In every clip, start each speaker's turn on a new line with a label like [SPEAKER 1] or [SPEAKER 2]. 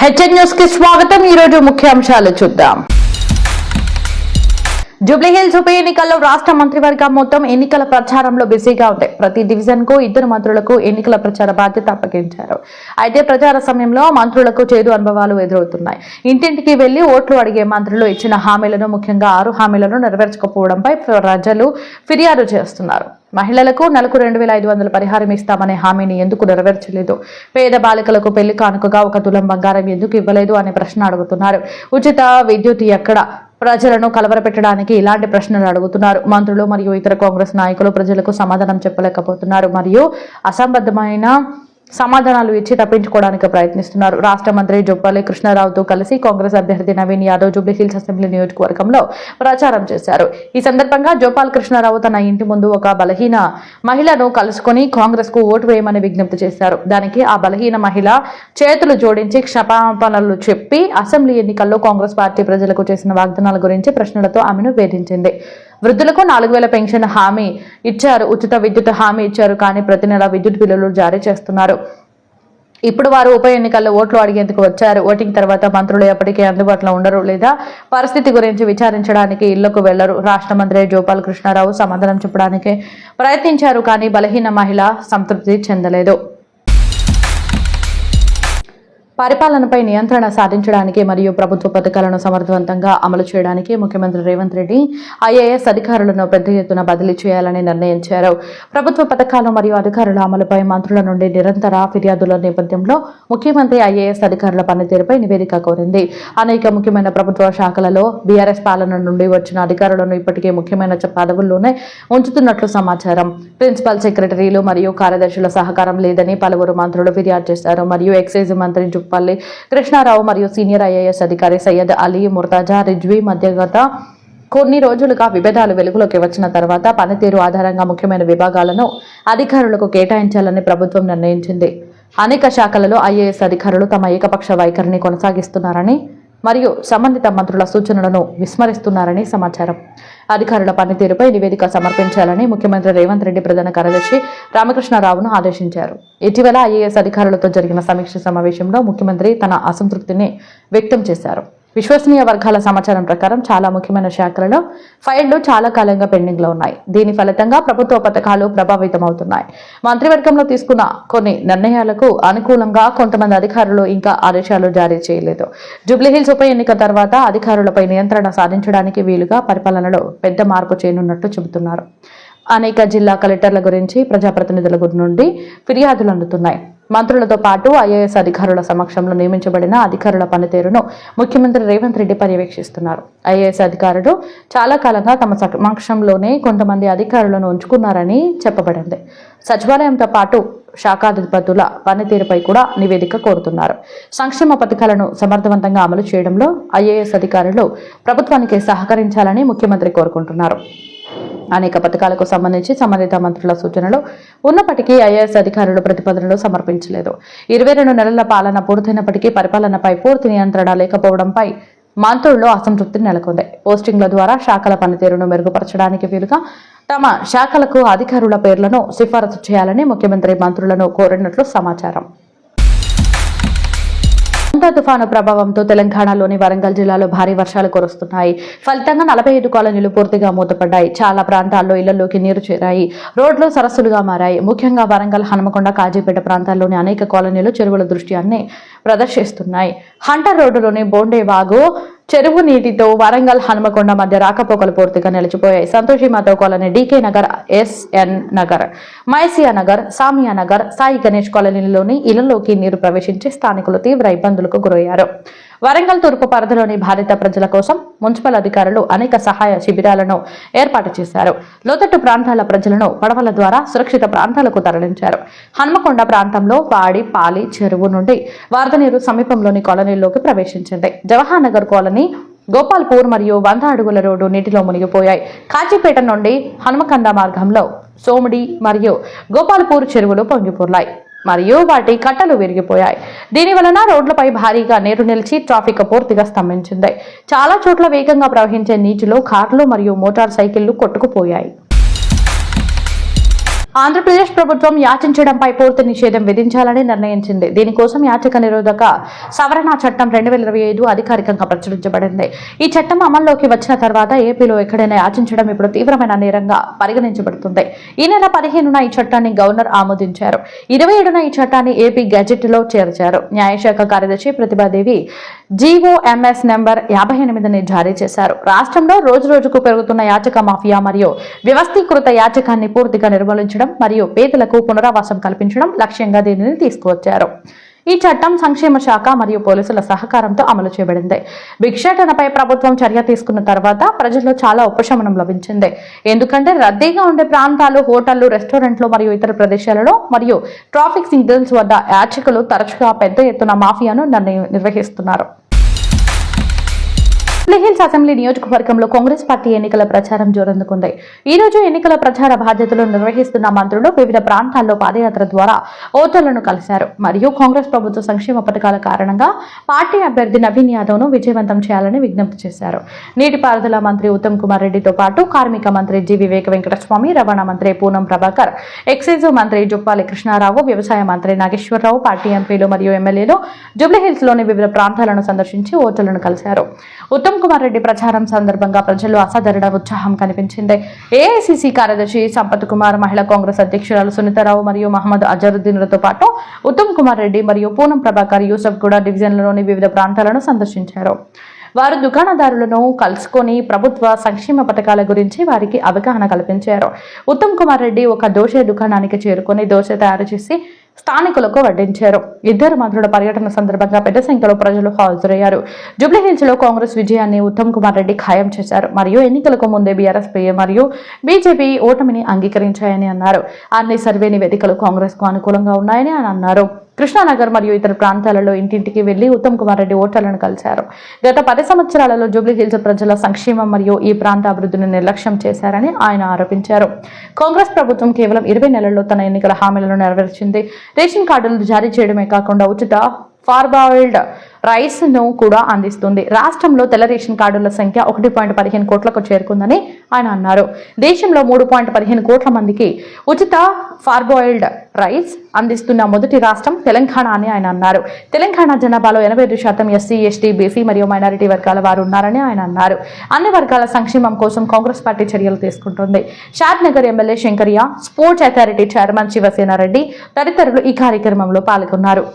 [SPEAKER 1] HN news కి స్వాగతం. ఈ రోజు ముఖ్యాంశాలు చూద్దాం. జూబ్లీహిల్స్ ఉప ఎన్నికల్లో రాష్ట్ర మంత్రివర్గం మొత్తం ఎన్నికల ప్రచారంలో బిజీగా ఉంది. ప్రతి డివిజన్ కు 2 మంత్రులకు ఎన్నికల ప్రచార బాధ్యత అప్పగించారు. అయితే ప్రచార సమయంలో మంత్రులకు చేదు అనుభవాలు ఎదురవుతున్నాయి. ఇంటింటికి వెళ్లి ఓట్లు అడిగే మంత్రులు ఇచ్చిన హామీలను, ముఖ్యంగా 6 హామీలను నెరవేర్చకపోవడంపై ప్రజలు ఫిర్యాదు చేస్తున్నారు. మహిళలకు నెలకు 2500 పరిహారం ఇస్తామనే హామీని ఎందుకు నెరవేర్చలేదు? పేద బాలికలకు పెళ్లి కానుకగా 1 తులం బంగారం ఎందుకు ఇవ్వలేదు అనే ప్రశ్న అడుగుతున్నారు. ఉచిత విద్యుత్ ఎక్కడ? ప్రజలను కలవరపెట్టడానికి ఇలాంటి ప్రశ్నలు అడుగుతున్నారు. మంత్రులు మరియు ఇతర కాంగ్రెస్ నాయకులు ప్రజలకు సమాధానం చెప్పలేకపోతున్నారు మరియు అసంబద్ధమైన సమాధానాలు ఇచ్చి తప్పించుకోవడానికి ప్రయత్నిస్తున్నారు. రాష్ట్ర మంత్రి జూపల్లి కృష్ణారావుతో కలిసి కాంగ్రెస్ అభ్యర్థి నవీన్ యాదవ్ జూబ్లీహిల్స్ అసెంబ్లీ నియోజకవర్గంలో ప్రచారం చేశారు. ఈ సందర్భంగా జూపల్లి కృష్ణారావు తన ఇంటి ముందు ఒక బలహీన మహిళను కలుసుకుని కాంగ్రెస్ కు ఓటు వేయమని విజ్ఞప్తి చేశారు. దానికి ఆ బలహీన మహిళ చేతులు జోడించి క్షమాపణలు చెప్పి అసెంబ్లీ ఎన్నికల్లో కాంగ్రెస్ పార్టీ ప్రజలకు చేసిన వాగ్దానాల గురించి ప్రశ్నలతో ఆమెను వేధించింది. వృద్ధులకు 4000 పెన్షన్ హామీ ఇచ్చారు, ఉచిత విద్యుత్ హామీ ఇచ్చారు, కానీ ప్రతి నెల విద్యుత్ బిల్లులు జారీ చేస్తున్నారు. ఇప్పుడు వారు ఉప ఎన్నికల్లో ఓట్లు అడిగేందుకు వచ్చారు. ఓటింగ్ తర్వాత మంత్రులు ఎప్పటికీ అందుబాటులో ఉండరు లేదా పరిస్థితి గురించి విచారించడానికి ఇళ్లకు వెళ్లరు. రాష్ట్ర మంత్రి జూపల్లి కృష్ణారావు సమాధానం చెప్పడానికి ప్రయత్నించారు, కానీ బలహీన మహిళ సంతృప్తి చెందలేదు. పరిపాలనపై నియంత్రణ సాధించడానికి మరియు ప్రభుత్వ పథకాలను సమర్థవంతంగా అమలు చేయడానికి ముఖ్యమంత్రి రేవంత్ రెడ్డి ఐఏఎస్ అధికారులను పెద్ద ఎత్తున బదిలీ చేయాలని నిర్ణయించారు. ప్రభుత్వ పథకాలు మరియు అధికారుల అమలుపై మంత్రుల నుండి నిరంతర ఫిర్యాదుల నేపథ్యంలో ముఖ్యమంత్రి ఐఏఎస్ అధికారుల పనితీరుపై నివేదిక కోరింది. అనేక ముఖ్యమైన ప్రభుత్వ శాఖలలో బీఆర్ఎస్ పాలన నుండి వచ్చిన అధికారులను ఇప్పటికే ముఖ్యమైన పదవుల్లోనే ఉంచుతున్నట్లు సమాచారం. ప్రిన్సిపల్ సెక్రటరీలు మరియు కార్యదర్శుల సహకారం లేదని పలువురు మంత్రులు ఫిర్యాదు చేశారు. మరియు ఎక్సైజ్ మంత్రి జూపల్లి కృష్ణారావు మరియు సీనియర్ ఐఏఎస్ అధికారి సయ్యద్ అలీ ముర్తాజా రిజ్వీ మధ్య గత కొన్ని రోజులుగా విభేదాలు వెలుగులోకి వచ్చిన తర్వాత పనితీరు ఆధారంగా ముఖ్యమైన విభాగాలను అధికారులకు కేటాయించాలని ప్రభుత్వం నిర్ణయించింది. అనేక శాఖలలో ఐఏఎస్ అధికారులు తమ ఏకపక్ష వైఖరిని కొనసాగిస్తున్నారని మరియు సంబంధిత మంత్రుల సూచనలను విస్మరిస్తున్నారని సమాచారం. అధికారుల పనితీరుపై నివేదిక సమర్పించాలని ముఖ్యమంత్రి రేవంత్ రెడ్డి ప్రధాన కార్యదర్శి రామకృష్ణారావును ఆదేశించారు. ఇటీవల ఐఏఎస్ అధికారులతో జరిగిన సమీక్ష సమావేశంలో ముఖ్యమంత్రి తన అసంతృప్తిని వ్యక్తం చేశారు. విశ్వసనీయ వర్గాల సమాచారం ప్రకారం చాలా ముఖ్యమైన శాఖలలో ఫైళ్లు చాలా కాలంగా పెండింగ్ లో ఉన్నాయి. దీని ఫలితంగా ప్రభుత్వ పథకాలు ప్రభావితమవుతున్నాయి. మంత్రివర్గంలో తీసుకున్న కొన్ని నిర్ణయాలకు అనుకూలంగా కొంతమంది అధికారులు ఇంకా ఆదేశాలు జారీ చేయలేదు. జూబ్లీహిల్స్ ఉప ఎన్నిక తర్వాత అధికారులపై నియంత్రణ సాధించడానికి వీలుగా పరిపాలనలో పెద్ద మార్పు చేయనున్నట్లు చెబుతున్నారు. అనేక జిల్లా కలెక్టర్ల గురించి ప్రజాప్రతినిధుల నుండి ఫిర్యాదులు అందుతున్నాయి. మంత్రులతో పాటు ఐఏఎస్ అధికారుల సమక్షంలో నియమించబడిన అధికారుల పనితీరును ముఖ్యమంత్రి రేవంత్ రెడ్డి పర్యవేక్షిస్తున్నారు. ఐఏఎస్ అధికారులు చాలా కాలంగా తమ సమక్షంలోనే కొంతమంది అధికారులను ఉంచుకున్నారని చెప్పబడింది. సచివాలయంతో పాటు శాఖాధిపతుల పనితీరుపై కూడా నివేదిక కోరుతున్నారు. సంక్షేమ పథకాలను సమర్థవంతంగా అమలు చేయడంలో ఐఏఎస్ అధికారులు ప్రభుత్వానికి సహకరించాలని ముఖ్యమంత్రి కోరుకుంటున్నారు. అనేక పథకాలకు సంబంధించి సంబంధిత మంత్రుల సూచనలు ఉన్నప్పటికీ ఐఏఎస్ అధికారులు ప్రతిపాదనలు సమర్పించలేదు. 22 నెలల పాలన పూర్తయినప్పటికీ పరిపాలనపై పూర్తి నియంత్రణ లేకపోవడంపై మంత్రుల్లో అసంతృప్తి నెలకొంది. పోస్టింగ్ల ద్వారా శాఖల పనితీరును మెరుగుపరచడానికి వీలుగా తమ శాఖలకు అధికారుల పేర్లను సిఫారసు చేయాలని ముఖ్యమంత్రి మంత్రులను కోరినట్లు సమాచారం. తుఫాను ప్రభావంతో తెలంగాణలోని వరంగల్ జిల్లాలో భారీ వర్షాలు కురుస్తున్నాయి. ఫలితంగా 45 కాలనీలు పూర్తిగా మూతపడ్డాయి. చాలా ప్రాంతాల్లో ఇళ్లలోకి నీరు చేరాయి. రోడ్లు సరస్సులుగా మారాయి. ముఖ్యంగా వరంగల్, హనుమకొండ, కాజీపేట ప్రాంతాల్లోని అనేక కాలనీలు చెరువుల దృశ్యాన్ని ప్రదర్శిస్తున్నాయి. హంటర్ రోడ్డులోని బోండే వాగు చెరువు నీటితో వరంగల్, హనుమకొండ మధ్య రాకపోకలు పూర్తిగా నిలిచిపోయాయి. Santoshi Madhav colony, DK Nagar, SN Nagar, Maisiah Nagar, Samiah Nagar, Sai Ganesh కాలనీలోని ఇళ్లలోకి నీరు ప్రవేశించి స్థానికులు తీవ్ర ఇబ్బందులకు గురయ్యారు. వరంగల్ తూర్పు పరిధిలోని బాధిత ప్రజల కోసం మున్సిపల్ అధికారులు అనేక సహాయ శిబిరాలను ఏర్పాటు చేశారు. లోతట్టు ప్రాంతాల ప్రజలను పడవల ద్వారా సురక్షిత ప్రాంతాలకు తరలించారు. హన్మకొండ ప్రాంతంలో వాడి పాలి చెరువు నుండి వరద నీరు సమీపంలోని కాలనీల్లోకి ప్రవేశించింది. జవహర్ నగర్ కాలనీ, గోపాల్పూర్ మరియు 100 అడుగుల రోడ్డు నీటిలో మునిగిపోయాయి. కాజీపేట నుండి హనుమకొండ మార్గంలో సోమిడి మరియు గోపాల్పూర్ చెరువులు పొంగిపోలాయి మరియు వాటి కట్టలు విరిగిపోయాయి. దీని వలన రోడ్లపై భారీగా నీరు నిలిచి ట్రాఫిక్ పూర్తిగా స్తంభించింది. చాలా చోట్ల వేగంగా ప్రవహించే నీటిలో కార్లు మరియు మోటార్ సైకిళ్లు కొట్టుకుపోయాయి. ఆంధ్రప్రదేశ్ ప్రభుత్వం యాచించడంపై పూర్తి నిషేధం విధించాలని నిర్ణయించింది. దీనికోసం యాచక నిరోధక సవరణ చట్టం 2025 అధికారికంగా ప్రచురించబడింది. ఈ చట్టం అమల్లోకి వచ్చిన తర్వాత ఏపీలో ఎక్కడైనా యాచించడం ఇప్పుడు తీవ్రమైన నేరంగా పరిగణించబడుతుంది. ఈ నెల 15న ఈ చట్టాన్ని గవర్నర్ ఆమోదించారు. 27న ఈ చట్టాన్ని ఏపీ గెజెట్ లో చేర్చారు. న్యాయశాఖ కార్యదర్శి ప్రతిభాదేవి GOMS నంబర్ 58ని జారీ చేశారు. రాష్ట్రంలో రోజురోజుకు పెరుగుతున్న యాచక మాఫియా మరియు వ్యవస్థీకృత యాచకాన్ని పూర్తిగా నిర్మూలించడం మరియు పేదలకు పునరావాసం కల్పించడం లక్ష్యంగా దీనిని తీసుకువచ్చారు. ఈ చట్టం సంక్షేమ శాఖ మరియు పోలీసుల సహకారంతో అమలు చేయబడింది. భిక్షాటనపై ప్రభుత్వం చర్య తీసుకున్న తర్వాత ప్రజల్లో చాలా ఉపశమనం లభించింది. ఎందుకంటే రద్దీగా ఉండే ప్రాంతాలు, హోటళ్లు, రెస్టారెంట్లు మరియు ఇతర ప్రదేశాలలో మరియు ట్రాఫిక్ సిగ్నల్స్ వద్ద యాచకులు తరచుగా పెద్ద ఎత్తున మాఫియాను నిర్వహిస్తున్నారు. జూబ్లీహిల్స్ అసెంబ్లీ నియోజకవర్గంలో కాంగ్రెస్ పార్టీ ఎన్నికల ప్రచారం జోరందుకుంది. ఈ రోజు ఎన్నికల ప్రచార బాధ్యతలు నిర్వహిస్తున్న మంత్రులు వివిధ ప్రాంతాల్లో పాదయాత్ర ద్వారా ఓటర్లను కలిశారు మరియు కాంగ్రెస్ ప్రభుత్వ సంక్షేమ పథకాల కారణంగా పార్టీ అభ్యర్థి నవీన్ యాదవ్ ను విజయవంతం చేయాలని విజ్ఞప్తి చేశారు. నీటిపారుదల మంత్రి ఉత్తమ్ కుమార్ రెడ్డితో పాటు కార్మిక మంత్రి జి. వివేక వెంకటస్వామి, రవాణా మంత్రి పూనం ప్రభాకర్, ఎక్సైజ్ మంత్రి జుప్పాలి కృష్ణారావు, వ్యవసాయ మంత్రి నాగేశ్వరరావు, పార్టీ ఎంపీలు మరియు ఎమ్మెల్యేలు జూబ్లీహిల్స్ లోని వివిధ ప్రాంతాలను సందర్శించి ఓటర్లను కలిశారు. ఉత్తమ్ కుమార్ రెడ్డి ప్రచారం సందర్భంగా ప్రజల్లో అసాధారణ ఉత్సాహం కనిపించింది. ఏఐసిసి కార్యదర్శి సంపత్ కుమార్, మహిళా కాంగ్రెస్ అధ్యక్షురాలు సునీతారావు మరియు మహమ్మద్ అజరుద్దీన్లతో పాటు ఉత్తమ్ కుమార్ రెడ్డి మరియు పూనం ప్రభాకర్ యూసఫ్ గూడ డివిజన్లలోని వివిధ ప్రాంతాలను సందర్శించారు. వారు దుకాణదారులను కలుసుకొని ప్రభుత్వ సంక్షేమ పథకాల గురించి వారికి అవగాహన కల్పించారు. ఉత్తమ్ కుమార్ రెడ్డి ఒక దోశ దుకాణానికి చేరుకొని దోశ తయారు చేసి స్థానికులకు వడ్డించారు. ఇద్దరు మంత్రుల పర్యటన సందర్భంగా పెద్ద సంఖ్యలో ప్రజలు హాజరయ్యారు. జూబ్లీహిల్స్ లో కాంగ్రెస్ విజయాన్ని ఉత్తమ్ కుమార్ రెడ్డి ఖాయం చేశారు మరియు ఎన్నికలకు ముందే బీఆర్ఎస్ మరియు బీజేపీ ఓటమిని అంగీకరించాయని అన్నారు. అన్ని సర్వే నివేదికలు కాంగ్రెస్ కు అనుకూలంగా ఉన్నాయని ఆయన అన్నారు. కృష్ణానగర్ మరియు ఇతర ప్రాంతాలలో ఇంటింటికి వెళ్లి ఉత్తమ్ కుమార్ రెడ్డి ఓటర్లను కలిశారు. గత 10 సంవత్సరాలలో జూబ్లీహిల్స్ ప్రజల సంక్షేమం మరియు ఈ ప్రాంత అభివృద్ధిని నిర్లక్ష్యం చేశారని ఆయన ఆరోపించారు. కాంగ్రెస్ ప్రభుత్వం కేవలం 20 నెలల్లో తన ఎన్నికల హామీలను నెరవేర్చింది. రేషన్ కార్డులు జారీ చేయడమే కాకుండా ఉచిత ఫార్బాయిల్డ్ రైస్ ను కూడా అందిస్తుంది. రాష్ట్రంలో తెల్ల రేషన్ కార్డుల సంఖ్య 1.15 కోట్లకు చేరుకుందని ఆయన అన్నారు. దేశంలో 3.15 కోట్ల మందికి ఉచిత ఫార్బాయిల్డ్ రైస్ అందిస్తున్న మొదటి రాష్ట్రం తెలంగాణ అని ఆయన అన్నారు. తెలంగాణ జనాభాలో 85% ఎస్సీ, ఎస్టీ, బీసీ మరియు మైనారిటీ వర్గాల వారు ఉన్నారని ఆయన అన్నారు. అన్ని వర్గాల సంక్షేమం కోసం కాంగ్రెస్ పార్టీ చర్యలు తీసుకుంటుంది. Shad Nagar MLA Shankaraiah, sports authority chairman Sivasenareddy తదితరులు ఈ కార్యక్రమంలో పాల్గొన్నారు.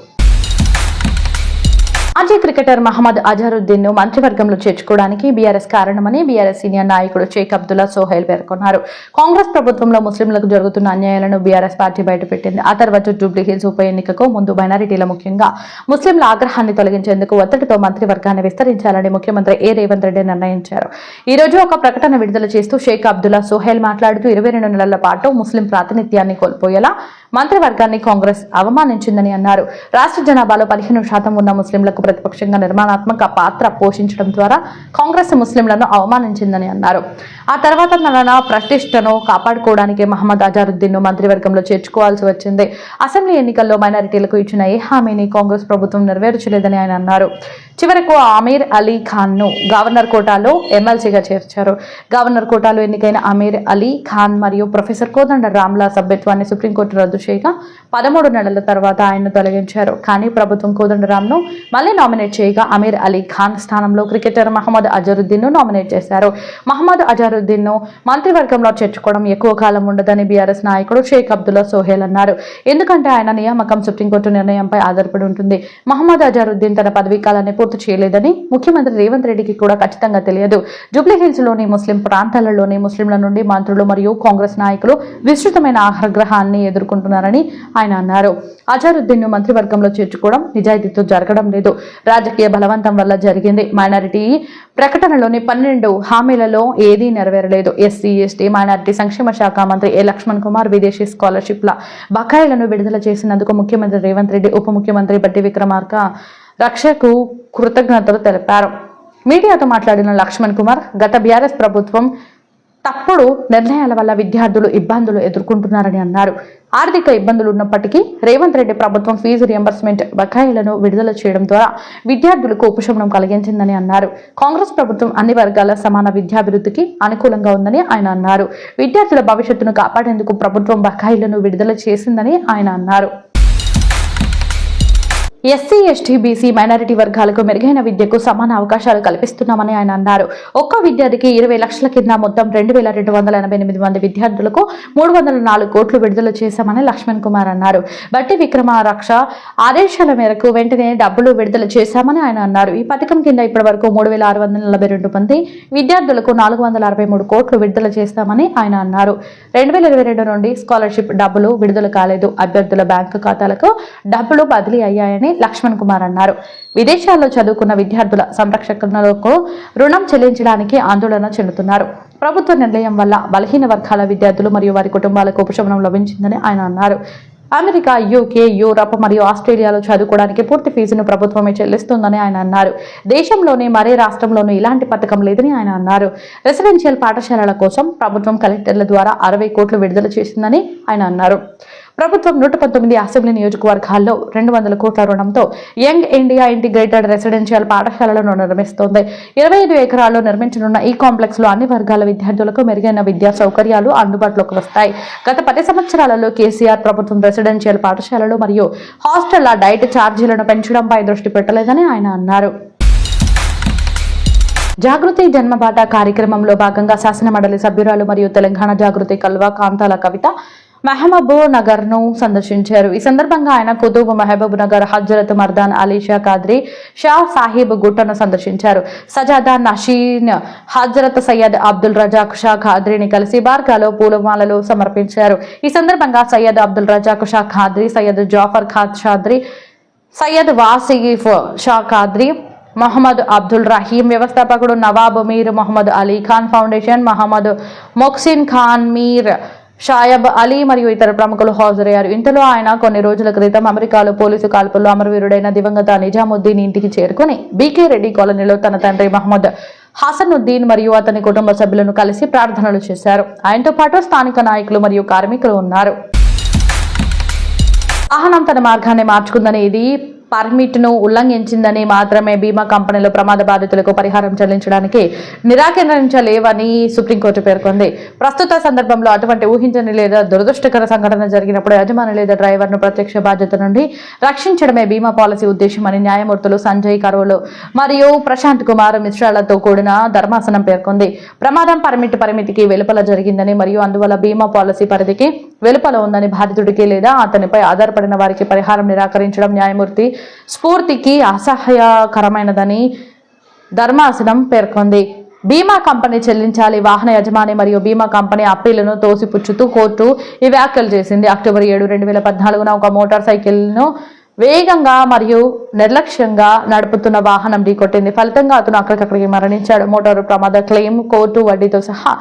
[SPEAKER 1] మాజీ క్రికెటర్ మహమ్మద్ అజరుద్దీన్ ను మంత్రివర్గంలో చేర్చుకోవడానికి బీఆర్ఎస్ కారణమని బీఆర్ఎస్ సీనియర్ నాయకుడు షేక్ అబ్దుల్లా సోహెల్ పేర్కొన్నారు. కాంగ్రెస్ ప్రభుత్వంలో ముస్లింలకు జరుగుతున్న అన్యాయాలను బీఆర్ఎస్ పార్టీ బయటపెట్టింది. ఆ తర్వాత జూబ్లీహిల్స్ ఉప ఎన్నికకు ముందు మైనారిటీల, ముఖ్యంగా ముస్లింల ఆగ్రహాన్ని తొలగించేందుకు ఒత్తిడితో మంత్రివర్గాన్ని విస్తరించాలని ముఖ్యమంత్రి రేవంత్ రెడ్డి నిర్ణయించారు. ఈ రోజు ఒక ప్రకటన విడుదల చేస్తూ షేక్ అబ్దుల్లా సోహెల్ మాట్లాడుతూ 22 నెలల పాటు ముస్లిం ప్రాతినిధ్యాన్ని కోల్పోయేలా మంత్రివర్గాన్ని కాంగ్రెస్ అవమానించిందని అన్నారు. రాష్ట్ర జనాభాలో 15% ఉన్న ముస్లింలకు ప్రతిపక్షంగా నిర్మాణాత్మక పాత్ర పోషించడం ద్వారా కాంగ్రెస్ ముస్లింలను అవమానించిందని అన్నారు. ఆ తర్వాత తన ప్రతిష్టను కాపాడుకోవడానికి మహమ్మద్ అజరుద్దీన్ ను మంత్రివర్గంలో చేర్చుకోవాల్సి వచ్చింది. అసెంబ్లీ ఎన్నికల్లో మైనారిటీలకు ఇచ్చిన ఏ హామీని కాంగ్రెస్ ప్రభుత్వం నెరవేర్చలేదని ఆయన అన్నారు. చివరకు అమీర్ అలీ ఖాన్ ను గవర్నర్ కోటాలో ఎమ్మెల్సీగా చేర్చారు. గవర్నర్ కోటాలో ఎన్నికైన అమీర్ అలీ ఖాన్ మరియు ప్రొఫెసర్ కోదండ రామ్ల సభ్యత్వాన్ని సుప్రీంకోర్టు రద్దు చేయగా 13 నెలల తర్వాత ఆయన్ను తొలగించారు. కానీ ప్రభుత్వం కోదండరామ్ ను మళ్లీ నామినేట్ చేయగా అమీర్ అలీ ఖాన్ స్థానంలో క్రికెటర్ మహమ్మద్ అజరుద్దీన్ ను నామినేట్ చేశారు. మహమ్మద్ అజరుద్దీన్ ను మంత్రివర్గంలో చేర్చుకోవడం ఎక్కువ కాలం ఉండదని బీఆర్ఎస్ నాయకుడు షేక్ అబ్దుల్లా సోహెల్ అన్నారు. ఎందుకంటే ఆయన నియామకం సుప్రీంకోర్టు నిర్ణయంపై ఆధారపడి ఉంటుంది. మహమ్మద్ అజరుద్దీన్ తన పదవీ కాలాన్ని పూర్తి చేయలేదని ముఖ్యమంత్రి రేవంత్ రెడ్డికి కూడా ఖచ్చితంగా తెలియదు. జూబ్లీహిల్స్ లోని ముస్లిం ప్రాంతాలలోని ముస్లింల నుండి మంత్రులు మరియు కాంగ్రెస్ నాయకులు విస్తృతమైన ఆగ్రహాన్ని ఎదుర్కొంటున్నారని ఆయన అన్నారు. అజరుద్దీన్ ను మంత్రివర్గంలో చేర్చుకోవడం నిజాయితీతో జరగడం లేదు, రాజకీయ బలవంతం వల్ల జరిగింది. మైనారిటీ ప్రకటనలోని 12 హామీలలో ఏదీ నెరవేరలేదు. ఎస్సీ, ఎస్టీ, మైనారిటీ సంక్షేమ శాఖ మంత్రి లక్ష్మణ్ కుమార్ విదేశీ స్కాలర్షిప్ల బకాయిలను విడుదల చేసినందుకు ముఖ్యమంత్రి రేవంత్ రెడ్డి, ఉప ముఖ్యమంత్రి బట్టి విక్రమార్క రక్షకు కృతజ్ఞతలు తెలిపారు. మీడియాతో మాట్లాడిన లక్ష్మణ్ కుమార్, గత బీఆర్ఎస్ ప్రభుత్వం తప్పుడు నిర్ణయాల వల్ల విద్యార్థులు ఇబ్బందులు ఎదుర్కొంటున్నారని అన్నారు. ఆర్థిక ఇబ్బందులు ఉన్నప్పటికీ రేవంత్ రెడ్డి ప్రభుత్వం ఫీజు రియంబర్స్మెంట్ బకాయిలను విడుదల చేయడం ద్వారా విద్యార్థులకు ఉపశమనం కలిగించిందని అన్నారు. కాంగ్రెస్ ప్రభుత్వం అన్ని వర్గాల సమాన విద్యాభివృద్ధికి అనుకూలంగా ఉందని ఆయన అన్నారు. విద్యార్థుల భవిష్యత్తును కాపాడేందుకు ప్రభుత్వం బకాయిలను విడుదల చేసిందని ఆయన అన్నారు. ఎస్సీ, ఎస్టీ, బీసీ, మైనారిటీ వర్గాలకు మెరుగైన విద్యకు సమాన అవకాశాలు కల్పిస్తున్నామని ఆయన అన్నారు. ఒక్కో విద్యార్థికి 20 లక్షల కింద మొత్తం 2288 మంది విద్యార్థులకు 304 కోట్లు విడుదల చేశామని లక్ష్మణ్ కుమార్ అన్నారు. బట్టి విక్రమారక్ష ఆదేశాల మేరకు వెంటనే డబ్బులు విడుదల చేశామని ఆయన అన్నారు. ఈ పథకం కింద ఇప్పటి వరకు 3642 మంది విద్యార్థులకు 463 కోట్లు విడుదల చేస్తామని ఆయన అన్నారు. 2022 నుండి స్కాలర్షిప్ డబ్బులు విడుదల కాలేదు. అభ్యర్థుల బ్యాంకు ఖాతాలకు డబ్బులు బదిలీ అయ్యాయని లక్ష్మణ్ కుమార్ అన్నారు. విదేశాల్లో చదువుకున్న విద్యార్థుల సంరక్షణలకు రుణం చెల్లించడానికి ఆందోళన చెందుతున్నారు. ప్రభుత్వ నిర్ణయం వల్ల బలహీన వర్గాల విద్యార్థులు మరియు వారి కుటుంబాలకు ఉపశమనం లభించిందని ఆయన అన్నారు. అమెరికా, యూకే, యూరప్ మరియు ఆస్ట్రేలియాలో చదువుకోవడానికి పూర్తి ఫీజును ప్రభుత్వమే చెల్లిస్తుందని ఆయన అన్నారు. దేశంలోని మరే రాష్ట్రంలోనూ ఇలాంటి పథకం లేదని ఆయన అన్నారు. రెసిడెన్షియల్ పాఠశాలల కోసం ప్రభుత్వం కలెక్టర్ల ద్వారా 60 కోట్లు విడుదల చేసిందని ఆయన అన్నారు. ప్రభుత్వం 119 అసెంబ్లీ నియోజకవర్గాల్లో 200 కోట్ల రుణంతో యంగ్ ఇండియా ఇంటిగ్రేటెడ్ రెసిడెన్షియల్ పాఠశాలలను నిర్మిస్తోంది. 25 ఎకరాల్లో నిర్మించనున్న ఈ కాంప్లెక్స్ లో అన్ని వర్గాల విద్యార్థులకు మెరుగైన విద్యా సౌకర్యాలు అందుబాటులోకి వస్తాయి. గత 10 సంవత్సరాలలో కేసీఆర్ ప్రభుత్వం రెసిడెన్షియల్ పాఠశాలలు మరియు హాస్టళ్ల డైట్ ఛార్జీలను పెంచడంపై దృష్టి పెట్టలేదని ఆయన అన్నారు. జాగృతి జన్మబాట కార్యక్రమంలో భాగంగా శాసనమండలి సభ్యురాలు మరియు తెలంగాణ జాగృతి కల్వా కాంతాల కవిత మహబూబ్ నగర్ ను సందర్శించారు. ఈ సందర్భంగా ఆయన కుతుబ్ మహబూబ్ నగర్, హజరత్ మర్దాన్ అలీ షా ఖాద్రీ షా సాహిబ్ గుట్టను సందర్శించారు. సజాదా నషీన్ హజరత్ సయ్యద్ అబ్దుల్ రజాక్ షా ఖాద్రీని కలిసి బార్గాలో పూలమాలలు సమర్పించారు. ఈ సందర్భంగా సయ్యద్ అబ్దుల్ రజాక్ షా ఖాద్రీ, సయ్యద్ జాఫర్ ఖాన్ షాద్రీ, సయ్యద్ వాసిఫ్ షా ఖాద్రీ, మహమ్మద్ అబ్దుల్ రహీం, వ్యవస్థాపకుడు నవాబ్ మీర్ మొహమ్మద్ అలీ ఖాన్ ఫౌండేషన్ మహమ్మద్ మొక్సిన్ ఖాన్ మీర్, షాయబ్ అలీ మరియు ఇతర ప్రముఖులు హాజరయ్యారు. ఇంతలో ఆయన కొన్ని రోజుల క్రితం అమెరికాలో పోలీసు కాల్పుల్లో అమరవీరుడైన దివంగత నిజాముద్దీన్ ఇంటికి చేరుకుని బీకే రెడ్డి కాలనీలో తన తండ్రి మహమ్మద్ హసనుద్దీన్ మరియు అతని కుటుంబ సభ్యులను కలిసి ప్రార్థనలు చేశారు. ఆయనతో పాటు స్థానిక నాయకులు మరియు కార్మికులు ఉన్నారు. వాహనం తన మార్గాన్ని మార్చుకుందని, ఇది పర్మిట్ ను ఉల్లంఘించిందని మాత్రమే బీమా కంపెనీలు ప్రమాద బాధితులకు పరిహారం చెల్లించడానికి నిరాకరించలేవని సుప్రీంకోర్టు పేర్కొంది. ప్రస్తుత సందర్భంలో అటువంటి ఊహించని లేదా దురదృష్టకర సంఘటన జరిగినప్పుడు యజమాని లేదా డ్రైవర్ ను ప్రత్యక్ష బాధ్యత నుండి రక్షించడమే బీమా పాలసీ ఉద్దేశమని న్యాయమూర్తులు సంజయ్ కరోల్ మరియు ప్రశాంత్ కుమార్ మిశ్రాలతో కూడిన ధర్మాసనం పేర్కొంది. ప్రమాదం పర్మిట్ పరిమితికి వెలుపల జరిగిందని మరియు అందువల్ల బీమా పాలసీ పరిధికి వెలుపల ఉందని బాధితుడికి లేదా అతనిపై ఆధారపడిన వారికి పరిహారం నిరాకరించడం న్యాయమూర్తి స్ఫూర్తికి అసహ్యకరమైనదని ధర్మాసనం పేర్కొంది. బీమా కంపెనీ చెల్లించాలి. వాహన యజమాని మరియు బీమా కంపెనీ అప్పీలును తోసిపుచ్చుతూ కోర్టు ఈ వ్యాఖ్యలు చేసింది. అక్టోబర్ 7, 2014 ఒక మోటార్ సైకిల్ను వేగంగా మరియు నిర్లక్ష్యంగా నడుపుతున్న వాహనం ఢీకొట్టింది. ఫలితంగా అతను అక్కడికక్కడికి మరణించాడు. మోటారు ప్రమాద క్లెయిమ్ కోర్టు వడ్డీతో సహా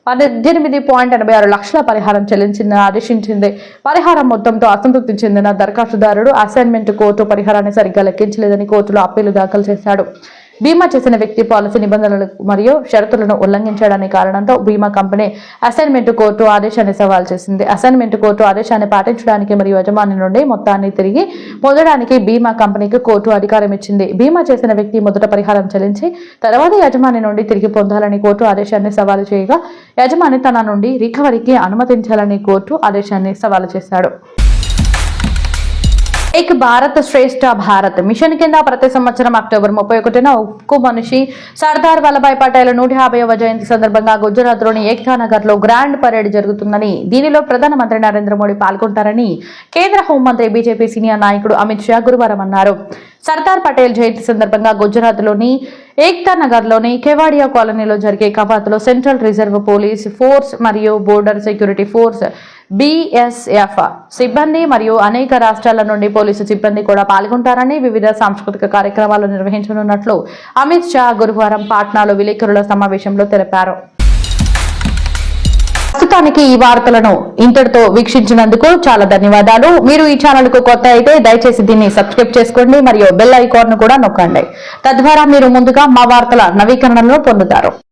[SPEAKER 1] 18.86 లక్షల పరిహారం చెల్లించిందని ఆదేశించింది. పరిహారం మొత్తంతో అసంతృప్తి చెందిన దరఖాస్తుదారుడు అసైన్మెంట్ కోర్టు పరిహారాన్ని సరిగ్గా లెక్కించలేదని కోర్టులో అప్పీలు దాఖలు చేశాడు. బీమా చేసిన వ్యక్తి పాలసీ నిబంధనలు మరియు షరతులను ఉల్లంఘించడాన్ని కారణంతో బీమా కంపెనీ అసైన్మెంట్ కోర్టు ఆదేశాన్ని సవాల్ చేసింది. అసైన్మెంట్ కోర్టు ఆదేశాన్ని పాటించడానికి మరియు యజమాని నుండి మొత్తాన్ని తిరిగి పొందడానికి బీమా కంపెనీకి కోర్టు అధికారం ఇచ్చింది. బీమా చేసిన వ్యక్తి మొదట పరిహారం చెల్లించి తర్వాత యజమాని నుండి తిరిగి పొందాలని కోర్టు ఆదేశాన్ని సవాలు చేయగా యజమాని తన నుండి రికవరీకి అనుమతించాలని కోర్టు ఆదేశాన్ని సవాలు చేశాడు. ఏక్ భారత్ శ్రేష్ఠ భారత్ మిషన్ కింద ప్రతి సంవత్సరం అక్టోబర్ 31న ఉక్కు మనిషి సర్దార్ వల్లభాయ్ పటేల్ 150వ జయంతి సందర్భంగా గుజరాత్లోని ఏక్తా నగర్ లో గ్రాండ్ పరేడ్ జరుగుతుందని, దీనిలో ప్రధానమంత్రి నరేంద్ర మోడీ పాల్గొంటారని కేంద్ర హోంమంత్రి బీజేపీ సీనియర్ నాయకుడు అమిత్ షా గురువారం అన్నారు. సర్దార్ పటేల్ జయంతి సందర్భంగా గుజరాత్లోని ఏక్తా నగర్లోని కేవాడియా కాలనీలో జరిగే కవాతులో సెంట్రల్ రిజర్వ్ పోలీస్ ఫోర్స్ మరియు బోర్డర్ సెక్యూరిటీ ఫోర్స్ BSF సిబ్బంది మరియు అనేక రాష్ట్రాల నుండి పోలీసు సిబ్బంది కూడా పాల్గొంటారని, వివిధ సాంస్కృతిక కార్యక్రమాలు నిర్వహించనున్నట్లు అమిత్ షా గురువారం పాట్నాలో విలేకరుల సమావేశంలో తెలిపారు. ప్రస్తుతానికి ఈ వార్తలను ఇంతటితో వీక్షించినందుకు చాలా ధన్యవాదాలు. మీరు ఈ ఛానల్ కు కొత్త అయితే దయచేసి దీన్ని సబ్స్క్రైబ్ చేసుకోండి మరియు బెల్ ఐకాన్ ను కూడా నొక్కండి. తద్వారా మీరు ముందుగా మా వార్తల నవీకరణలను పొందుతారు.